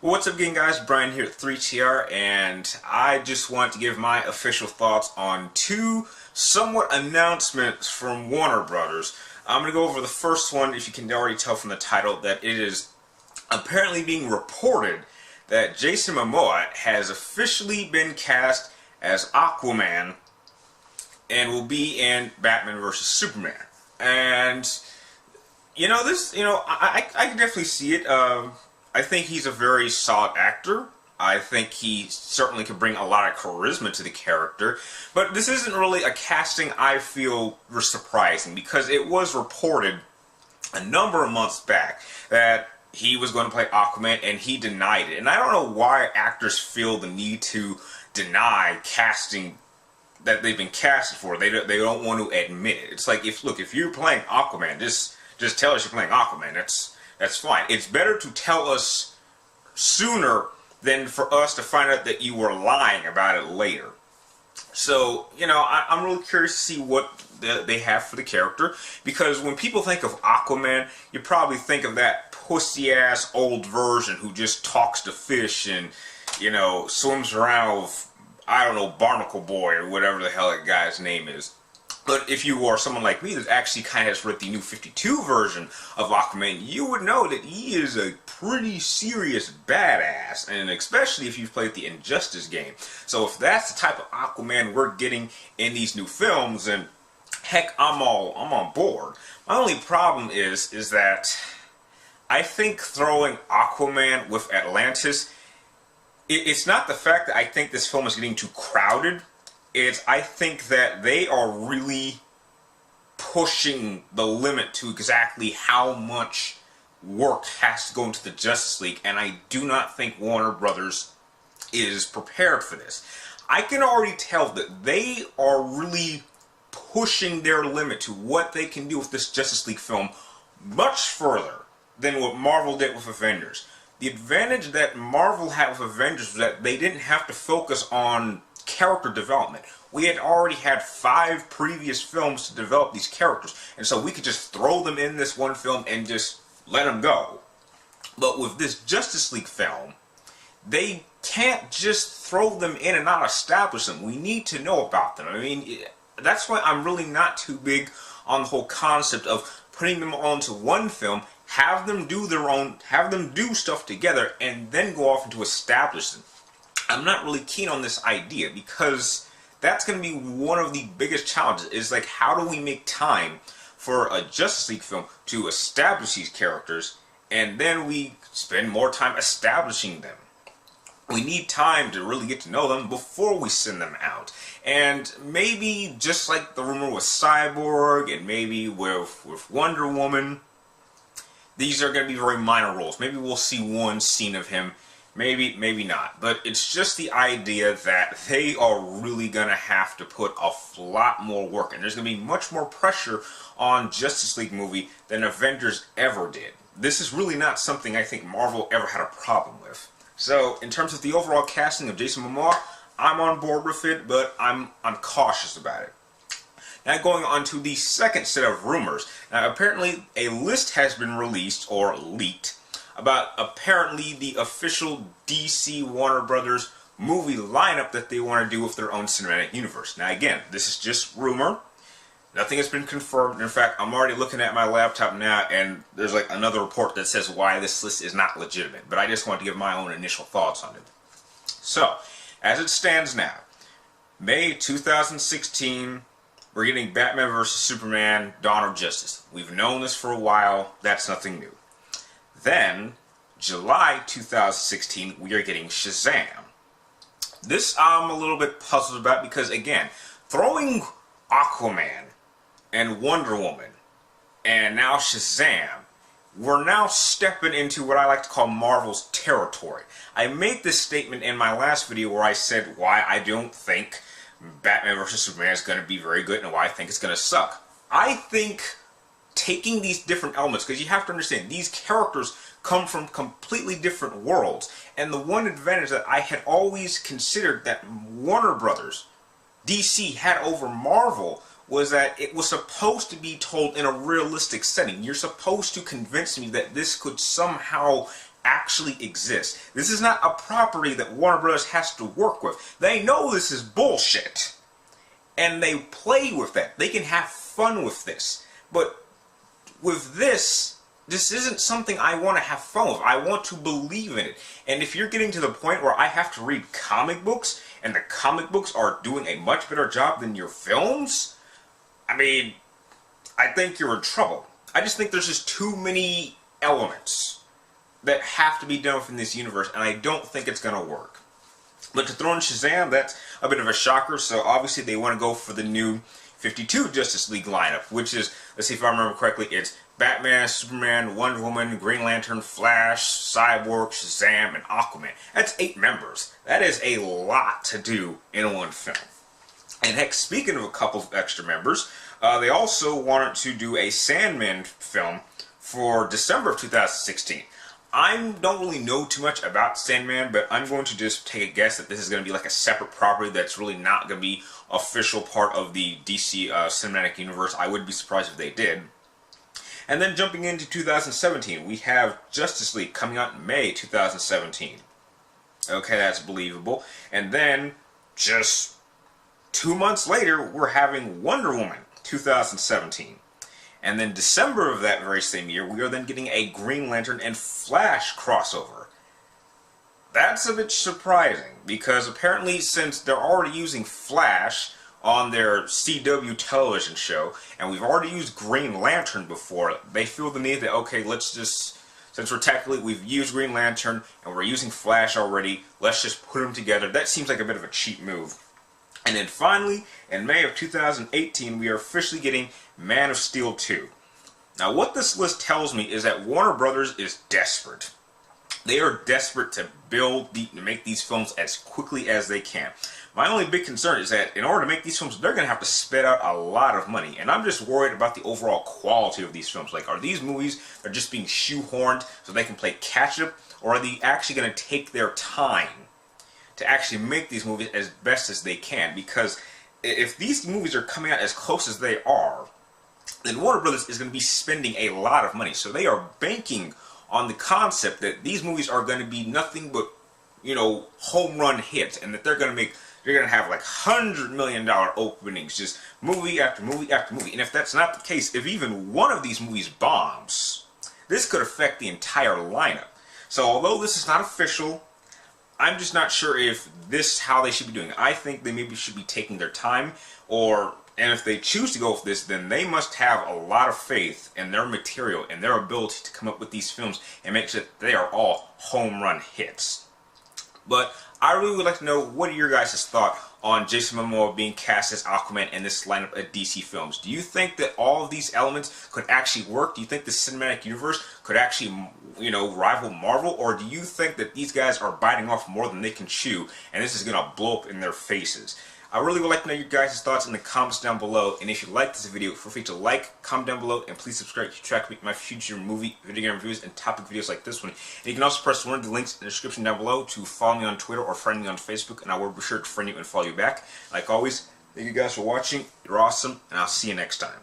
What's up, gang, guys? Brian here at 3TR, and I just want to give my official thoughts on two somewhat announcements from Warner Brothers. I'm going to go over the first one. If you can already tell from the title that it is apparently being reported that Jason Momoa has officially been cast as Aquaman and will be in Batman vs. Superman. And I can definitely see it. I think he's a very solid actor. I think he certainly could bring a lot of charisma to the character. But this isn't really a casting I feel was surprising, because it was reported a number of months back that he was going to play Aquaman, and he denied it. And I don't know why actors feel the need to deny casting that they've been casted for. They don't want to admit it. It's like, if you're playing Aquaman, just tell us you're playing Aquaman. That's fine. It's better to tell us sooner than for us to find out that you were lying about it later. So, I'm really curious to see what they have for the character, because when people think of Aquaman, you probably think of that pussy-ass old version who just talks to fish and, swims around with, I don't know, Barnacle Boy or whatever the hell that guy's name is. But if you are someone like me that actually kind of has read the New 52 version of Aquaman, you would know that he is a pretty serious badass, and especially if you've played the Injustice game. So if that's the type of Aquaman we're getting in these new films, then heck, I'm on board. My only problem is that I think throwing Aquaman with Atlantis, it's not the fact that I think this film is getting too crowded. I think that they are really pushing the limit to exactly how much work has to go into the Justice League, and I do not think Warner Brothers is prepared for this. I can already tell that they are really pushing their limit to what they can do with this Justice League film much further than what Marvel did with Avengers. The advantage that Marvel had with Avengers was that they didn't have to focus on character development. We had already had 5 previous films to develop these characters, and so we could just throw them in this one film and just let them go. But with this Justice League film, they can't just throw them in and not establish them. We need to know about them. I mean, that's why I'm really not too big on the whole concept of putting them onto one film, have them do their own, have them do stuff together, and then go off and to establish them. I'm not really keen on this idea, because that's going to be one of the biggest challenges, is like, how do we make time for a Justice League film to establish these characters, and then we spend more time establishing them. We need time to really get to know them before we send them out. And maybe, just like the rumor with Cyborg, and maybe with Wonder Woman, these are going to be very minor roles. Maybe we'll see one scene of him. Maybe not. But it's just the idea that they are really going to have to put a lot more work, and there's going to be much more pressure on Justice League movie than Avengers ever did. This is really not something I think Marvel ever had a problem with. So, in terms of the overall casting of Jason Momoa, I'm on board with it, but I'm cautious about it. Now, going on to the second set of rumors. Now, apparently a list has been released, or leaked, about apparently the official DC Warner Brothers movie lineup that they want to do with their own cinematic universe. Now again, this is just rumor. Nothing has been confirmed. In fact, I'm already looking at my laptop now, and there's like another report that says why this list is not legitimate. But I just want to give my own initial thoughts on it. So, as it stands now, May 2016, we're getting Batman vs. Superman, Dawn of Justice. We've known this for a while. That's nothing new. Then, July 2016, we are getting Shazam. This I'm a little bit puzzled about, because again, throwing Aquaman and Wonder Woman and now Shazam, we're now stepping into what I like to call Marvel's territory. I made this statement in my last video where I said why I don't think Batman vs. Superman is going to be very good and why I think it's going to suck. I think taking these different elements, because you have to understand, these characters come from completely different worlds, and the one advantage that I had always considered that Warner Brothers, DC, had over Marvel was that it was supposed to be told in a realistic setting. You're supposed to convince me that this could somehow actually exist. This is not a property that Warner Bros. Has to work with. They know this is bullshit. And they play with that. They can have fun with this. But with this isn't something I want to have fun with. I want to believe in it. And if you're getting to the point where I have to read comic books, and the comic books are doing a much better job than your films, I mean, I think you're in trouble. I just think there's just too many elements that have to be done within this universe, and I don't think it's going to work. But to throw in Shazam, that's a bit of a shocker, so obviously they want to go for the new 52 Justice League lineup, which is, let's see if I remember correctly, it's Batman, Superman, Wonder Woman, Green Lantern, Flash, Cyborg, Shazam, and Aquaman. That's 8 members. That is a lot to do in one film. And heck, speaking of a couple of extra members, they also wanted to do a Sandman film for December of 2016. I don't really know too much about Sandman, but I'm going to just take a guess that this is going to be like a separate property that's really not going to be official part of the DC cinematic universe. I wouldn't be surprised if they did. And then jumping into 2017, we have Justice League coming out in May 2017. Okay, that's believable. And then, just 2 months later, we're having Wonder Woman 2017. And then December of that very same year, we are then getting a Green Lantern and Flash crossover. That's a bit surprising, because apparently since they're already using Flash on their CW television show, and we've already used Green Lantern before, they feel the need that, okay, let's just, since we've used Green Lantern and we're using Flash already, let's just put them together. That seems like a bit of a cheap move. And then finally, in May of 2018, we are officially getting Man of Steel 2. Now, what this list tells me is that Warner Brothers is desperate. They are desperate to make these films as quickly as they can. My only big concern is that in order to make these films, they're going to have to spit out a lot of money. And I'm just worried about the overall quality of these films. Like, are these movies that are just being shoehorned so they can play catch-up? Or are they actually going to take their time to actually make these movies as best as they can? Because if these movies are coming out as close as they are, then Warner Brothers is going to be spending a lot of money. So they are banking on the concept that these movies are going to be nothing but, home run hits, and that they're going to have like $100 million openings, just movie after movie after movie. And if that's not the case, if even one of these movies bombs, this could affect the entire lineup. So although this is not official, I'm just not sure if this is how they should be doing it. I think they maybe should be taking their time, and if they choose to go with this, then they must have a lot of faith in their material and their ability to come up with these films and make sure that they are all home run hits. But I really would like to know, what are your guys' thoughts on Jason Momoa being cast as Aquaman in this lineup of DC films? Do you think that all of these elements could actually work? Do you think the cinematic universe could actually, rival Marvel? Or do you think that these guys are biting off more than they can chew, and this is going to blow up in their faces? I really would like to know your guys' thoughts in the comments down below. And if you like this video, feel free to like, comment down below, and please subscribe to track my future movie, video game reviews, and topic videos like this one. And you can also press one of the links in the description down below to follow me on Twitter or friend me on Facebook, and I will be sure to friend you and follow you back. Like always, thank you guys for watching. You're awesome, and I'll see you next time.